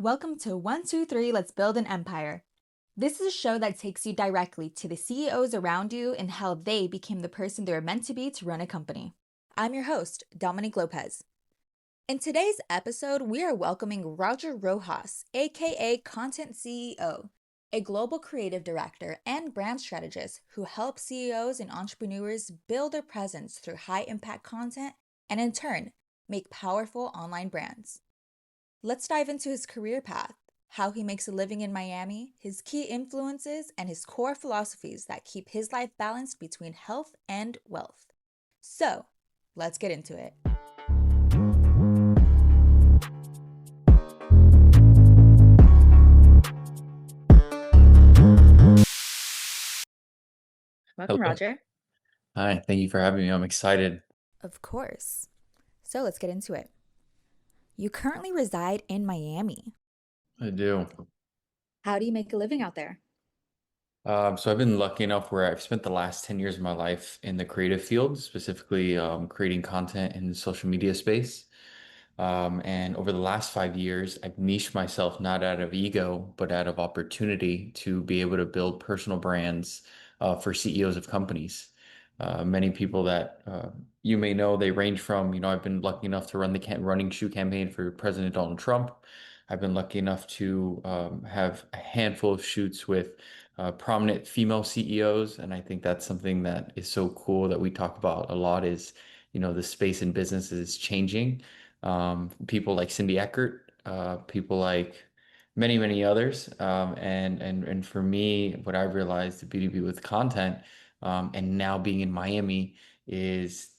Welcome to 123 Let's Build an Empire. This is a show that takes you directly to the CEOs around you and how they became the person they were meant to be to run a company. I'm your host, Dominique Lopez. In today's episode, we are welcoming Roger Rojas, aka Content CEO, a global creative director and brand strategist who helps CEOs and entrepreneurs build their presence through high impact content and, in turn, make powerful online brands. Let's dive into his career path, how he makes a living in Miami, his key influences, and his core philosophies that keep his life balanced between health and wealth. So, let's get into it. Welcome, Hello. Roger. Hi, thank you for having me. I'm excited. Of course. So, let's get into it. You currently reside in Miami. I do. How do you make a living out there? So I've been lucky enough where I've spent the last 10 years of my life in the creative field, specifically creating content in the social media space. And over the last 5 years, I've niched myself not out of ego, but out of opportunity to be able to build personal brands for CEOs of companies. Many people that you may know, they range from, I've been lucky enough to run the running shoe campaign for President Donald Trump. I've been lucky enough to have a handful of shoots with prominent female CEOs, and I think that's something that is so cool that we talk about a lot is, the space in business is changing. People like Cindy Eckert, people like many, many others. And for me, what I've realized the B2B with content, and now being in Miami is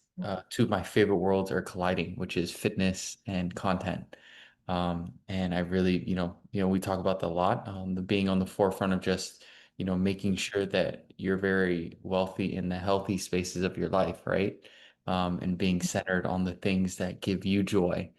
two of my favorite worlds are colliding, which is fitness and content. And I really, we talk about that a lot, the being on the forefront of just, making sure that you're very wealthy in the healthy spaces of your life, right? And being centered on the things that give you joy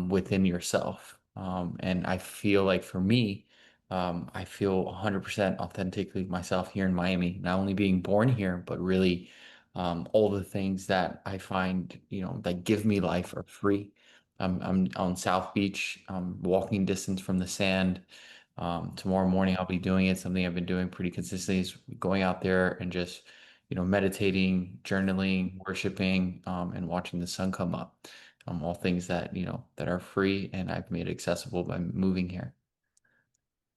within yourself. And I feel like for me, I feel 100% authentically myself here in Miami, not only being born here, but really all the things that I find, that give me life are free. I'm on South Beach, walking distance from the sand. Tomorrow morning, I'll be doing it. Something I've been doing pretty consistently is going out there and just, meditating, journaling, worshiping, and watching the sun come up. All things that, that are free and I've made accessible by moving here.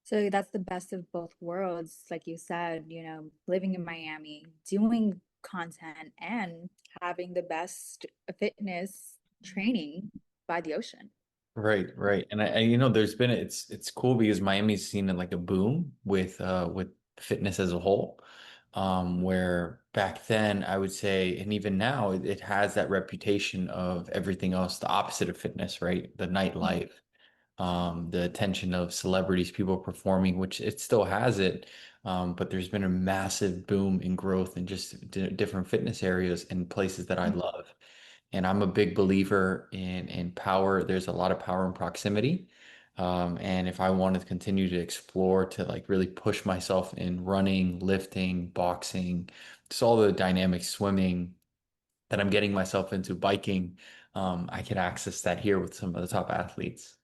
So that's the best of both worlds, like you said, living in Miami, doing content and having the best fitness training by the ocean. Right, right. There's been it's cool because Miami's seen like a boom with fitness as a whole. Where back then I would say, and even now it has that reputation of everything else, the opposite of fitness, right? The Mhm. nightlife, the attention of celebrities, people performing, which it still has it. But there's been a massive boom in growth in just different fitness areas and places that I love. And I'm a big believer in power. There's a lot of power in proximity. And if I want to continue to explore, to like really push myself in running, lifting, boxing, just all the dynamics, swimming that I'm getting myself into, biking, I can access that here with some of the top athletes.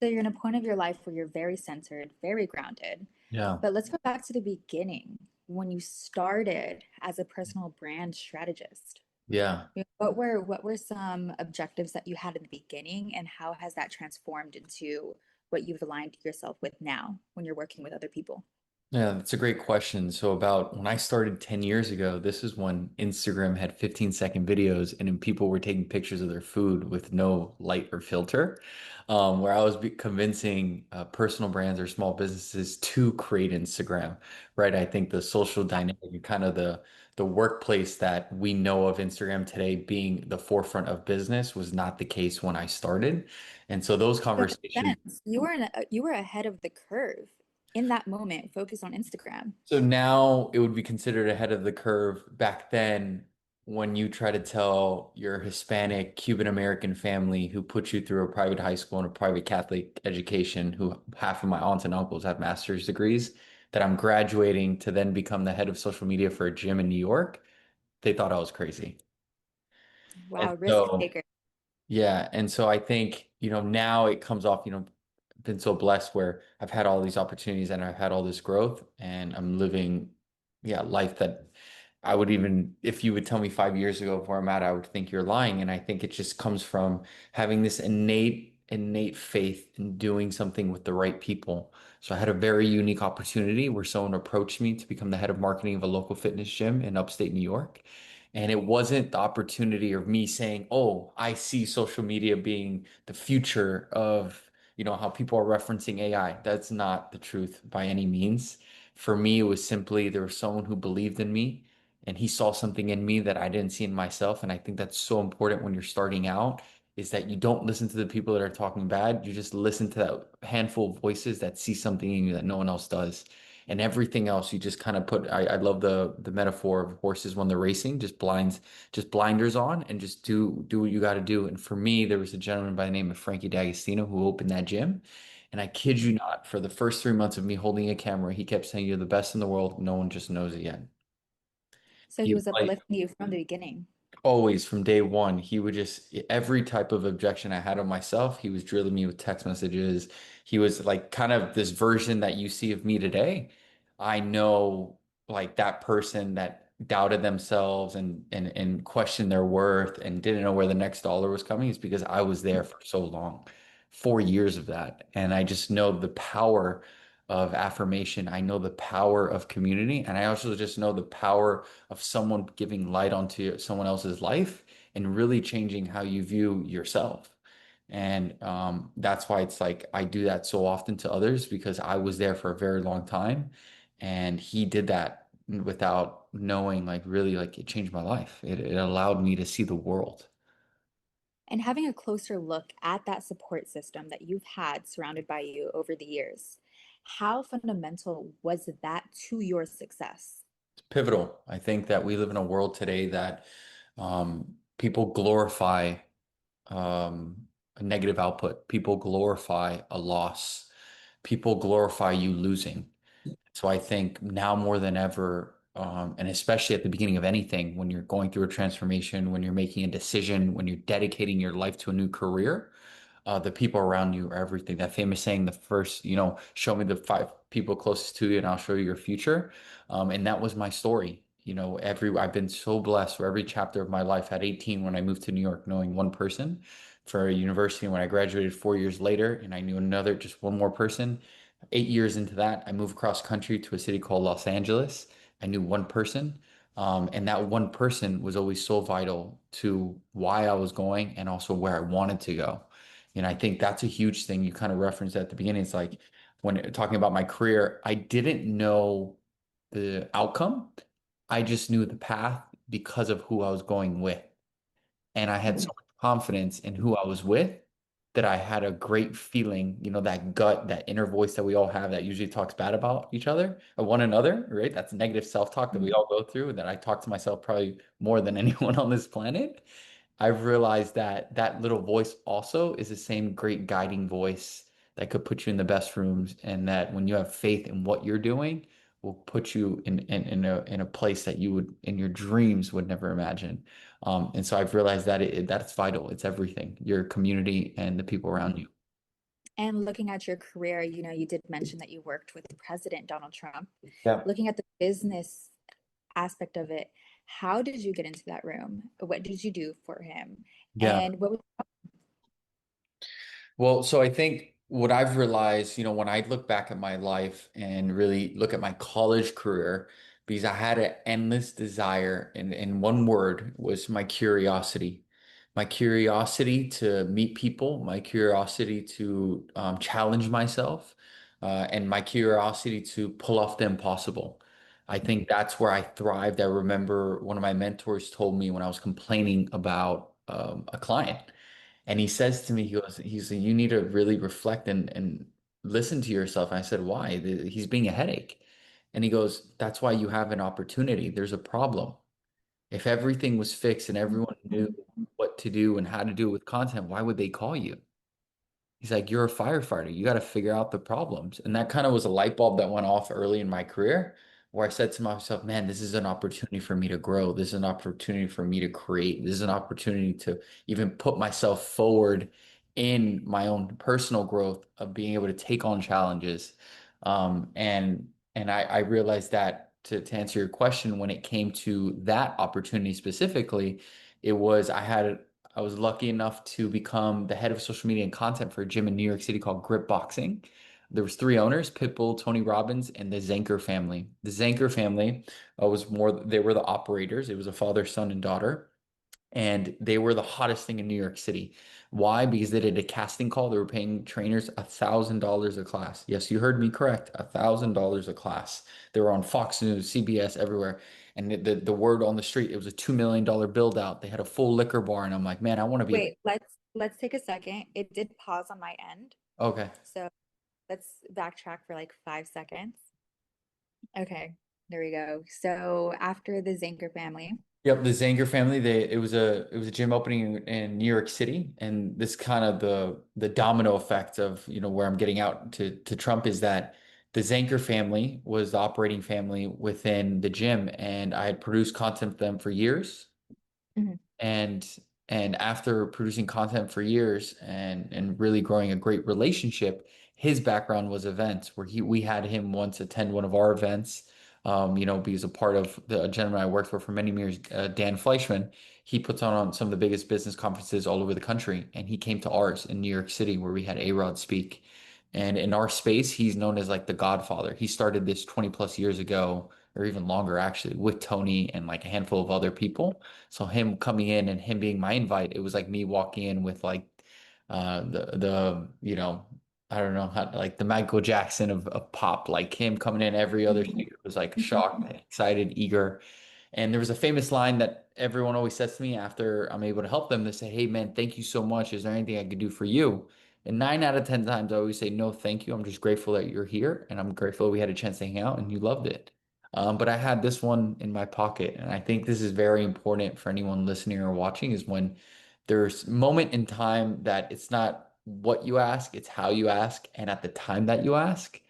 So you're in a point of your life where you're very centered, very grounded. Yeah. But let's go back to the beginning when you started as a personal brand strategist. Yeah. What were some objectives that you had in the beginning, and how has that transformed into what you've aligned yourself with now when you're working with other people? Yeah, that's a great question. So about when I started 10 years ago, this is when Instagram had 15-second videos and then people were taking pictures of their food with no light or filter, where I was convincing personal brands or small businesses to create Instagram, right? I think the social dynamic and kind of the workplace that we know of Instagram today being the forefront of business was not the case when I started. And so those So in a conversations. sense, you were ahead of the curve in that moment, focused on Instagram. So now it would be considered ahead of the curve. Back then, when you try to tell your Hispanic Cuban American family who put you through a private high school and a private Catholic education, who half of my aunts and uncles have master's degrees, that I'm graduating to then become the head of social media for a gym in New York, they thought I was crazy. And Wow, risk so taker. yeah, and so I think, now it comes off, been so blessed where I've had all these opportunities and I've had all this growth and I'm living, yeah, life that I would even, if you would tell me 5 years ago where I'm at, I would think you're lying. And I think it just comes from having this innate faith in doing something with the right people. So I had a very unique opportunity where someone approached me to become the head of marketing of a local fitness gym in upstate New York. And it wasn't the opportunity of me saying, "Oh, I see social media being the future of, how people are referencing AI." That's not the truth by any means. For me, it was simply there was someone who believed in me and he saw something in me that I didn't see in myself. And I think that's so important when you're starting out is that you don't listen to the people that are talking bad. You just listen to that handful of voices that see something in you that no one else does. And everything else you just kind of put, I love the metaphor of horses when they're racing, just blinders on and just do what you got to do. And for me, there was a gentleman by the name of Frankie D'Agostino who opened that gym. And I kid you not, for the first 3 months of me holding a camera, he kept saying, "You're the best in the world. No one just knows it yet." So he He was like uplifting you from the beginning. always from day one, he would just every type of objection I had on myself, he was drilling me with text messages. He was like kind of this version that you see of me today. I know like that person that doubted themselves and questioned their worth and didn't know where the next dollar was coming is because I was there for so long, 4 years of that. And I just know the power of affirmation. I know the power of community. And I also just know the power of someone giving light onto someone else's life and really changing how you view yourself. And that's why it's like I do that so often to others because I was there for a very long time. And he did that without knowing, like, really, like, it changed my life. It allowed me to see the world. And having a closer look at that support system that you've had surrounded by you over the years, how fundamental was that to your success? It's pivotal. I think that we live in a world today that people glorify a negative output. People glorify a loss. People glorify you losing. So I think now more than ever, and especially at the beginning of anything, when you're going through a transformation, when you're making a decision, when you're dedicating your life to a new career, the people around you are everything. That famous saying, the first, show me the five people closest to you and I'll show you your future. And that was my story. I've been so blessed for every chapter of my life at 18 when I moved to New York, knowing one person for a university. When I graduated 4 years later and I knew another, just one more person. 8 years into that, I moved cross country to a city called Los Angeles. I knew one person. And that one person was always so vital to why I was going and also where I wanted to go. And I think that's a huge thing you kind of referenced at the beginning. It's like when talking about my career, I didn't know the outcome. I just knew the path because of who I was going with. And I had so much confidence in who I was with that I had a great feeling, that gut, that inner voice that we all have that usually talks bad about each other or one another, right? That's negative self-talk that we all go through, that I talk to myself probably more than anyone on this planet. I've realized that that little voice also is the same great guiding voice that could put you in the best rooms, and that when you have faith in what you're doing, will put you in a place that you would in your dreams would never imagine. And so I've realized that that's vital. It's everything, your community and the people around you. And looking at your career, you did mention that you worked with President Donald Trump. Yeah. Looking at the business aspect of it, how did you get into that room? What did you do for him? Yeah. And what was Well, so I think what I've realized, when I look back at my life and really look at my college career, because I had an endless desire, and one word was my curiosity. My curiosity to meet people, my curiosity to challenge myself, and my curiosity to pull off the impossible. I think that's where I thrived. I remember one of my mentors told me when I was complaining about a client. And he says to me, he's like, you need to really reflect and listen to yourself. And I said, why? He's being a headache. And he goes, that's why you have an opportunity. There's a problem. If everything was fixed and everyone knew what to do and how to do it with content, why would they call you? He's like, you're a firefighter. You got to figure out the problems. And that kind of was a light bulb that went off early in my career where I said to myself, man, this is an opportunity for me to grow. This is an opportunity for me to create. This is an opportunity to even put myself forward in my own personal growth of being able to take on challenges. And I realized that to answer your question, when it came to that opportunity specifically, it was I was lucky enough to become the head of social media and content for a gym in New York City called Grip Boxing. There was three owners, Pitbull, Tony Robbins, and the Zanker family. The Zanker family they were the operators. It was a father, son, and daughter, and they were the hottest thing in New York City. Why? Because they did a casting call. They were paying trainers $1,000 a class. Yes, you heard me correct. $1,000 a class. They were on Fox News, CBS, everywhere. And the word on the street, it was a $2 million build out. They had a full liquor bar, and I'm like, man, I want to be a Wait, let's take a second. It did pause on my end. okay. So let's backtrack for like 5 seconds. Okay, there we go. So after the Zinker family. Yep, the Zanger family. It was a gym opening in New York City, and this kind of the domino effect of where I'm getting out to Trump is that the Zanker family was the operating family within the gym, and I had produced content for them for years. Mhm. And after producing content for years and really growing a great relationship, his background was events where he we had him once attend one of our events. He was a part of the gentleman I worked for many years, Dan Fleischman. He puts on some of the biggest business conferences all over the country, and he came to ours in New York City where we had A-Rod speak. And in our space, he's known as like the Godfather. He started this 20 plus years ago, or even longer actually, with Tony and like a handful of other people. So him coming in and him being my invite, it was like me walking in with like the I don't know how like the Michael Jackson of pop, like him coming in every other speaker was like shocked, excited, eager. And there was a famous line that everyone always says to me after I'm able to help them. They say, "Hey man, thank you so much. Is there anything I could do for you?" And 9 out of 10 times I always say, "No, thank you. I'm just grateful that you're here and I'm grateful we had a chance to hang out and you loved it." But I had this one in my pocket, and I think this is very important for anyone listening or watching is when there's moment in time that it's not what you ask, it's how you ask, and at the time that you ask.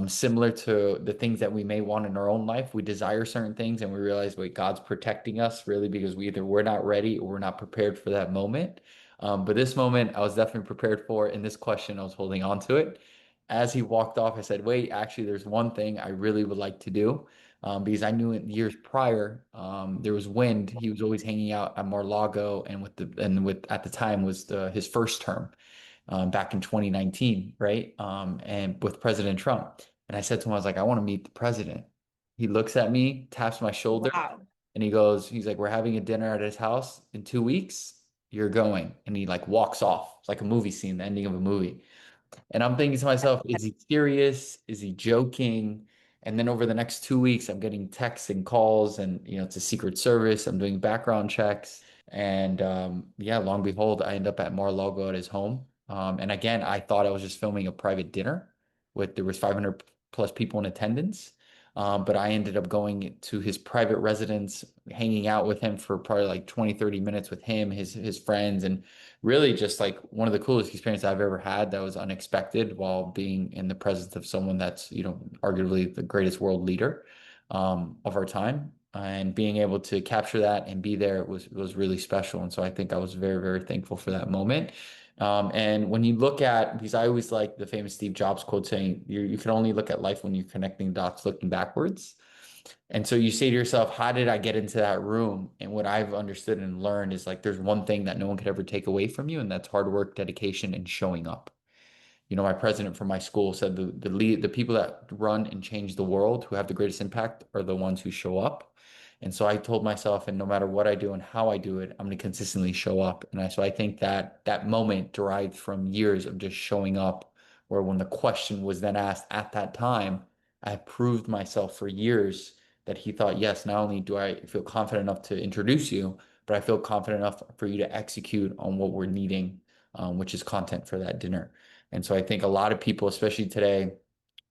Similar to the things that we may want in our own life, we desire certain things and we realize, wait, God's protecting us really because we're not ready or we're not prepared for that moment. But this moment I was definitely prepared for. In this question, I was holding on to it. As he walked off, I said, wait, actually, there's one thing I really would like to do. Because I knew in years prior, there was wind. He was always hanging out at Mar-a-Lago and with at the time was his first term back in 2019, right? And with President Trump. And I said to him, I was like, I want to meet the president. He looks at me, taps my shoulder, Wow. and he's like, we're having a dinner at his house in 2 weeks. You're going. And he like walks off. It's like a movie scene, the ending of a movie. And I'm thinking to myself, is he serious? Is he joking? And then over the next 2 weeks, I'm getting texts and calls, and it's a Secret Service. I'm doing background checks, and yeah, long and behold, I end up at Mar-a-Lago at his home. And again, I thought I was just filming a private dinner with there was 500 plus people in attendance. But I ended up going to his private residence, hanging out with him for probably like 20, 30 minutes with him, his friends, and really just like one of the coolest experiences I've ever had that was unexpected while being in the presence of someone that's, arguably the greatest world leader of our time. And being able to capture that and be there was really special. And so I think I was very, very thankful for that moment. And when you look at, because I always like the famous Steve Jobs quote saying, you can only look at life when you're connecting dots looking backwards. And so you say to yourself, how did I get into that room? And what I've understood and learned is like there's one thing that no one could ever take away from you, and that's hard work, dedication, and showing up. My president from my school said the people that run and change the world who have the greatest impact are the ones who show up. And so I told myself, and no matter what I do and how I do it, I'm going to consistently show up. So I think that that moment derived from years of just showing up, where when the question was then asked at that time, I proved myself for years that he thought, yes, not only do I feel confident enough to introduce you, but I feel confident enough for you to execute on what we're needing, which is content for that dinner. And so I think a lot of people, especially today,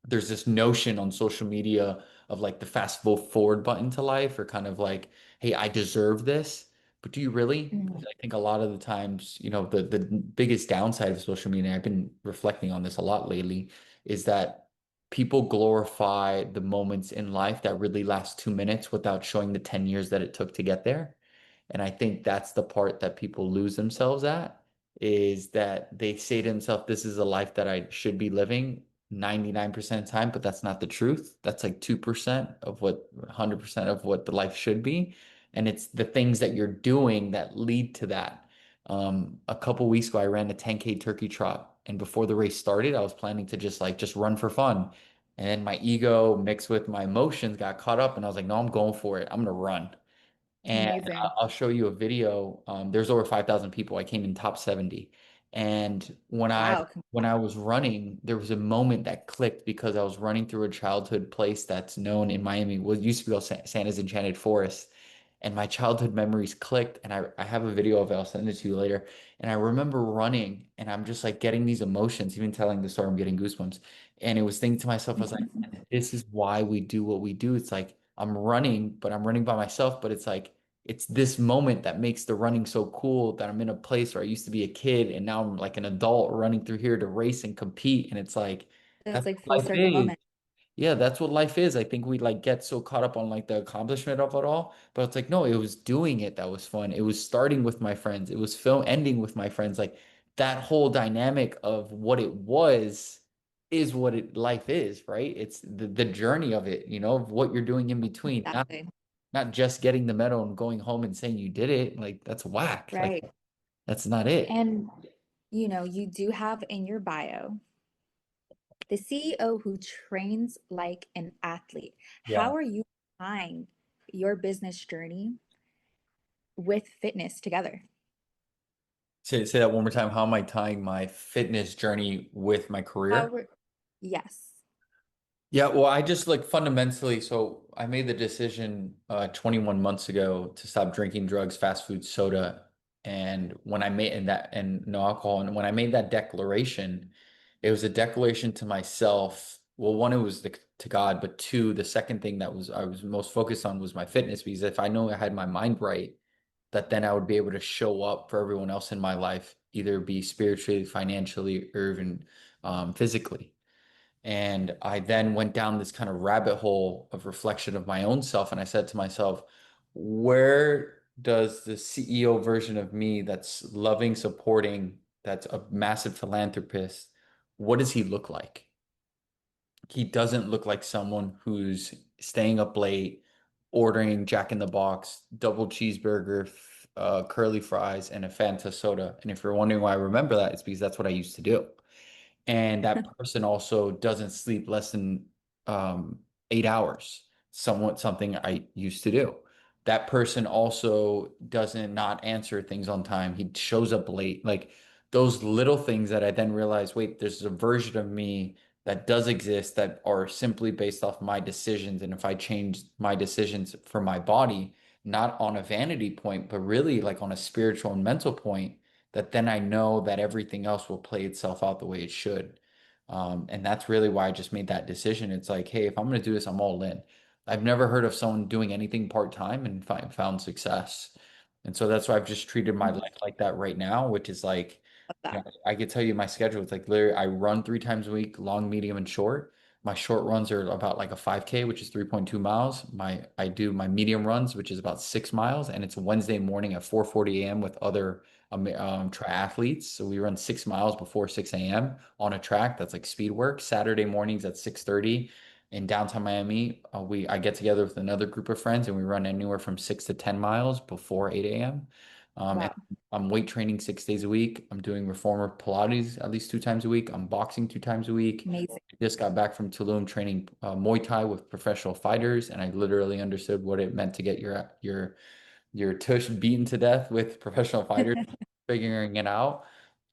there's this notion on social media of like the fast forward button to life, or kind of like, hey, I deserve this. But do you really? Because Mhm. I think a lot of the times, the biggest downside of social media, I've been reflecting on this a lot lately, is that people glorify the moments in life that really last 2 minutes without showing the 10 years that it took to get there. And I think that's the part that people lose themselves at, is that they say to themselves, this is a life that I should be living 99% of the time, but that's not the truth. That's like 2% of what 100% of what the life should be. And it's the things that you're doing that lead to that. A couple weeks ago, I ran a 10K turkey trot. And before the race started, I was planning to just run for fun. And then my ego mixed with my emotions got caught up, and I was like, no, I'm going for it. I'm gonna run. And Amazing. I'll show you a video. There's over 5,000 people. I came in top 70. And Wow. when I was running, there was a moment that clicked because I was running through a childhood place that's known in Miami. What used to be called Santa's Enchanted Forest. And my childhood memories clicked. And I have a video of it. I'll send it to you later. And I remember running and I'm just like getting these emotions, even telling the story, I'm getting goosebumps. And it was thinking to myself, I was like, this is why we do what we do. It's like I'm running, but I'm running by myself. But it's like, it's this moment that makes the running so cool that I'm in a place where I used to be a kid and now I'm like an adult running through here to race and compete. And it's like, It's that's like full what life circle is. moment. Yeah, that's what life is. I think we like get so caught up on like the accomplishment of it all, but it's like no, it was doing it that was fun. It was starting with my friends. It was film ending with my friends. Like that whole dynamic of what it was is what life is, right? It's the journey of it, of what you're doing in between, Exactly. not just getting the medal and going home and saying you did it. Like that's whack. Like Right. that's not it. And you do have in your bio the CEO who trains like an athlete. Yeah. How are you tying your business journey with fitness together? Say that one more time. How am I tying my fitness journey with my How career? were, yes. Yeah, well, I just like fundamentally, so I made the decision 21 months ago to stop drinking drugs, fast food, soda, and when I made and no alcohol, and when I made that declaration, it was a declaration to myself. Well, one, it was to God, but two, the second thing that was I was most focused on was my fitness because if I know I had my mind right, that then I would be able to show up for everyone else in my life, either be spiritually, financially, or even physically. And I then went down this kind of rabbit hole of reflection of my own self. And I said to myself, where does the CEO version of me that's loving, supporting, that's a massive philanthropist, what does he look like? He doesn't look like someone who's staying up late, ordering Jack in the Box, double cheeseburger, curly fries, and a Fanta soda. And if you're wondering why I remember that, it's because that's what I used to do. And that person also doesn't sleep less than 8 hours. Something I used to do. That person also doesn't not answer things on time. He shows up late. Like those little things that I then realized, wait, there's a version of me that does exist that are simply based off my decisions. And if I change my decisions for my body, not on a vanity point, but really like on a spiritual and mental point, that then I know that everything else will play itself out the way it should. And that's really why I just made that decision. It's like, hey, if I'm going to do this, I'm all in. I've never heard of someone doing anything part-time and found success. And so that's why I've just treated my Mhm. life like that right now, which is like, Love that. I could tell you my schedule. It's like literally I run 3 times a week, long, medium, and short. My short runs are about like a 5K, which is 3.2 miles. I do my medium runs, which is about 6 miles, and it's Wednesday morning at 4:40 a.m. with other triathletes. So we run 6 miles before 6 a.m. on a track that's like speed work. Saturday mornings at 6:30 in downtown Miami. I get together with another group of friends and we run anywhere from 6 to 10 miles before 8 a.m. And Wow. I'm weight training 6 days a week. I'm doing reformer Pilates at least 2 times a week. I'm boxing 2 times a week. Amazing. I just got back from Tulum training Muay Thai with professional fighters, and I literally understood what it meant to get your tush beaten to death with professional fighters, figuring it out.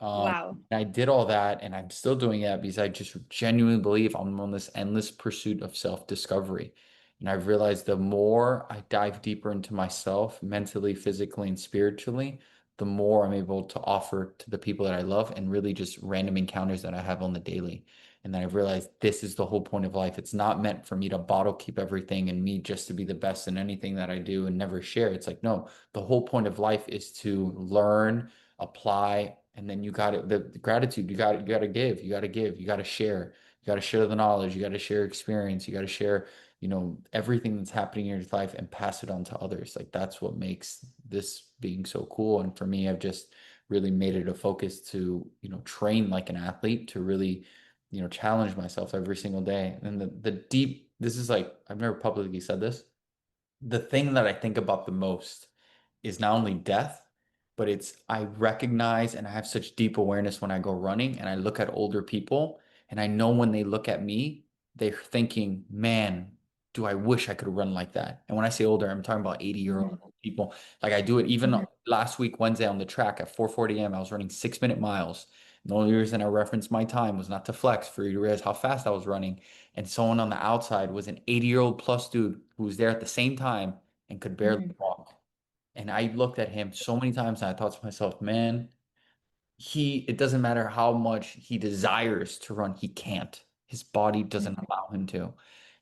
Wow. And I did all that, and I'm still doing that because I just genuinely believe I'm on this endless pursuit of self-discovery. And I've realized the more I dive deeper into myself, mentally, physically, and spiritually, the more I'm able to offer to the people that I love and really just random encounters that I have on the daily. And then I've realized this is the whole point of life. It's not meant for me to bottle keep everything and me just to be the best in anything that I do and never share. It's like, no, the whole point of life is to learn, apply, and then you got it. The gratitude, you got to give, you got to give, you got to share, you got to share the knowledge, you got to share experience, you got to share, everything that's happening in your life and pass it on to others. Like that's what makes this being so cool. And for me, I've just really made it a focus to, train like an athlete, to really, challenge myself every single day. And the deep, this is like, I've never publicly said this. The thing that I think about the most is not only death, but it's I recognize and I have such deep awareness when I go running and I look at older people and I know when they look at me, they're thinking, man, do I wish I could run like that. And when I say older, I'm talking about 80-year-old Mhm. people. Like I do it even Mhm. last week, Wednesday on the track at 4:40 a.m. I was running 6-minute miles. And the only reason I referenced my time was not to flex for you to realize how fast I was running. And someone on the outside was an 80-year-old plus dude who was there at the same time and could barely Mhm. walk. And I looked at him so many times and I thought to myself, man, it doesn't matter how much he desires to run, he can't. His body doesn't Mhm. allow him to.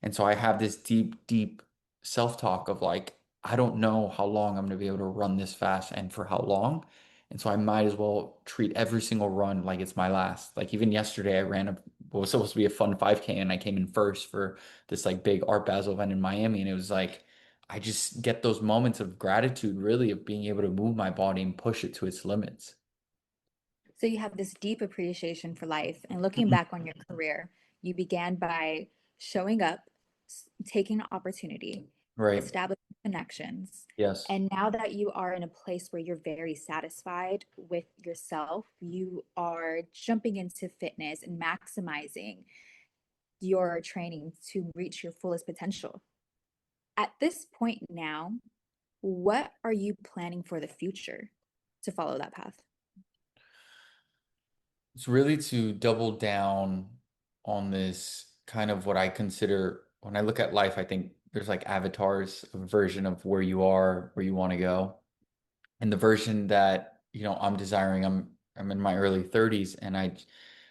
And so I have this deep, deep self-talk of like, I don't know how long I'm going to be able to run this fast and for how long. And so I might as well treat every single run like it's my last. Like even yesterday, I ran what was supposed to be a fun 5K and I came in first for this like big Art Basel event in Miami. And it was like, I just get those moments of gratitude, really, of being able to move my body and push it to its limits. So you have this deep appreciation for life. And looking Mhm. back on your career, you began by showing up, taking an opportunity, Right. establishing connections. Yes. And now that you are in a place where you're very satisfied with yourself, you are jumping into fitness and maximizing your training to reach your fullest potential. At this point now, what are you planning for the future to follow that path? It's really to double down on this kind of what I consider when I look at life, I think there's like avatars, a version of where you are, where you want to go. And the version that, I'm desiring, I'm in my early 30s and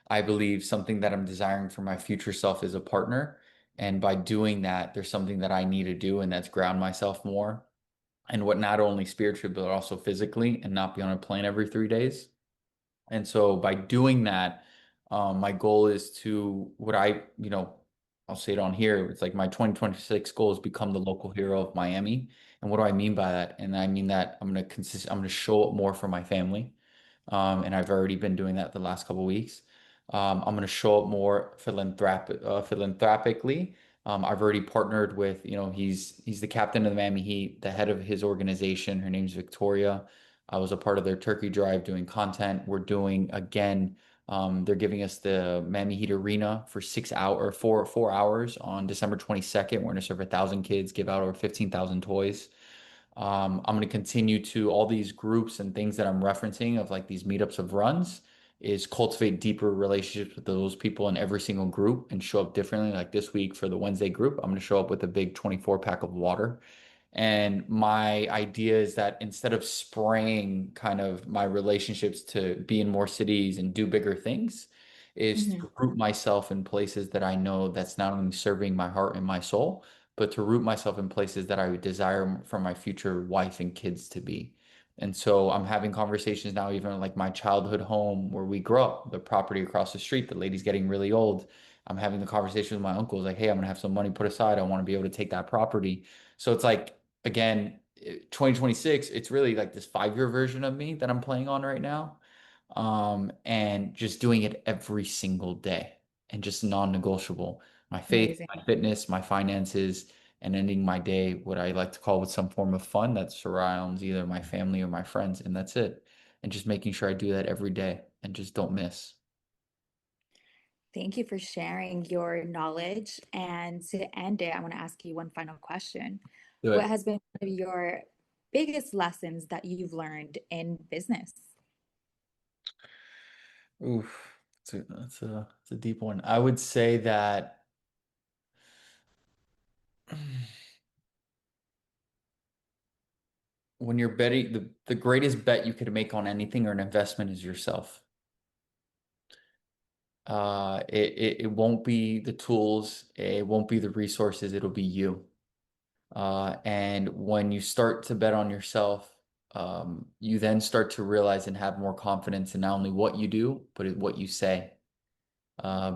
I believe something that I'm desiring for my future self is a partner. And by doing that, there's something that I need to do, and that's ground myself more. And what not only spiritually, but also physically, and not be on a plane every 3 days. And so by doing that, my goal is to I'll say it on here. It's like my 2026 goal is become the local hero of Miami. And what do I mean by that? And I mean that I'm going to show up more for my family. And I've already been doing that the last couple of weeks. I'm going to show up more philanthropically. I've already partnered with, he's the captain of the Miami Heat, the head of his organization. Her name's Victoria. I was a part of their turkey drive doing content. We're doing again. They're giving us the Miami Heat Arena for 6 hours or 4 hours on December 22nd. We're going to serve 1,000 kids, give out over 15,000 toys. I'm going to continue to all these groups and things that I'm referencing of like these meetups of runs is cultivate deeper relationships with those people in every single group and show up differently. Like this week for the Wednesday group, I'm going to show up with a big 24 pack of water. And my idea is that instead of spraying kind of my relationships to be in more cities and do bigger things, is Mhm. to root myself in places that I know that's not only serving my heart and my soul, but to root myself in places that I would desire for my future wife and kids to be. And so I'm having conversations now, even like my childhood home where we grew up, the property across the street, the lady's getting really old. I'm having the conversation with my uncles, like, hey, I'm gonna have some money put aside. I want to be able to take that property. So it's like, again, 2026, it's really like this 5-year version of me that I'm playing on right now. And just doing it every single day and just non-negotiable. My faith, Amazing. my fitness, my finances, and ending my day, what I like to call with some form of fun that surrounds either my family or my friends, and that's it. And just making sure I do that every day and just don't miss. Thank you for sharing your knowledge. And to end it, I want to ask you one final question. Do What it. has been one of your biggest lessons that you've learned in business? Oof. It's a deep one. I would say that when you're betting, the greatest bet you could make on anything or an investment is yourself. It won't be the tools, it won't be the resources, it'll be you. And when you start to bet on yourself, you then start to realize and have more confidence in not only what you do, but in what you say,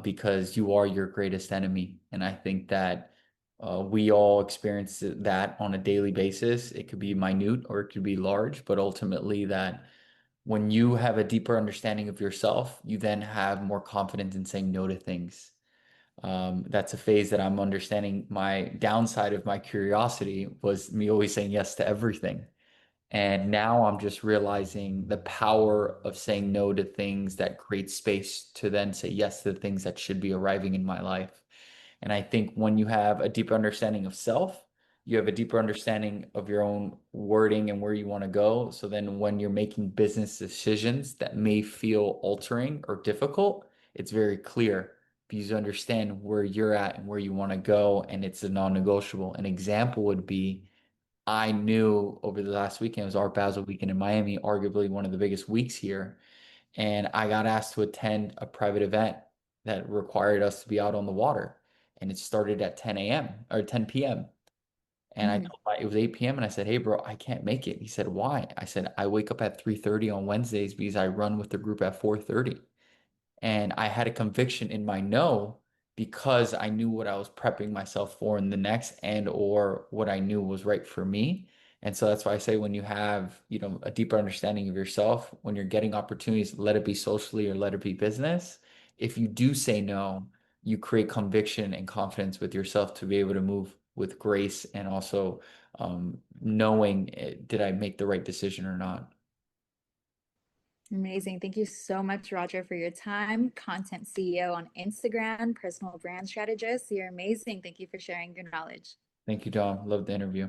because you are your greatest enemy. And I think that we all experience that on a daily basis. It could be minute or it could be large, but ultimately that. When you have a deeper understanding of yourself, you then have more confidence in saying no to things. That's a phase that I'm understanding. My downside of my curiosity was me always saying yes to everything. And now I'm just realizing the power of saying no to things that create space to then say yes to the things that should be arriving in my life. And I think when you have a deeper understanding of self, you have a deeper understanding of your own wording and where you want to go. So then when you're making business decisions that may feel altering or difficult, it's very clear because you understand where you're at and where you want to go, and it's a non-negotiable. An example would be I knew over the last weekend, it was Art Basel weekend in Miami, arguably one of the biggest weeks here. And I got asked to attend a private event that required us to be out on the water. And it started at 10 a.m. or 10 p.m. And I Mhm. told my, it was 8 p.m. and I said, "Hey bro, I can't make it." He said, "Why?" I said, "I wake up at 3:30 on Wednesdays because I run with the group at 4:30." And I had a conviction in my no because I knew what I was prepping myself for in the next and or what I knew was right for me. And so that's why I say when you have, a deeper understanding of yourself, when you're getting opportunities, let it be socially or let it be business. If you do say no, you create conviction and confidence with yourself to be able to move with grace and also knowing did I make the right decision or not. Amazing. Thank you so much, Roger, for your time. Content CEO on Instagram, personal brand strategist. You're amazing. Thank you for sharing your knowledge. Thank you, Dom. Love the interview.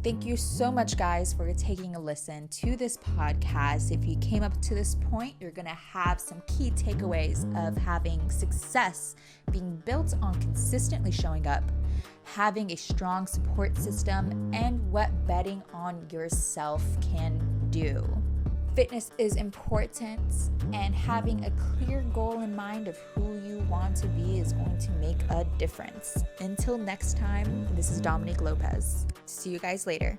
Thank you so much, guys, for taking a listen to this podcast. If you came up to this point, you're going to have some key takeaways of having success being built on consistently showing up, having a strong support system, and what betting on yourself can do. Fitness is important, and having a clear goal in mind of who you want to be is going to make a difference. Until next time, this is Dominique Lopez. See you guys later.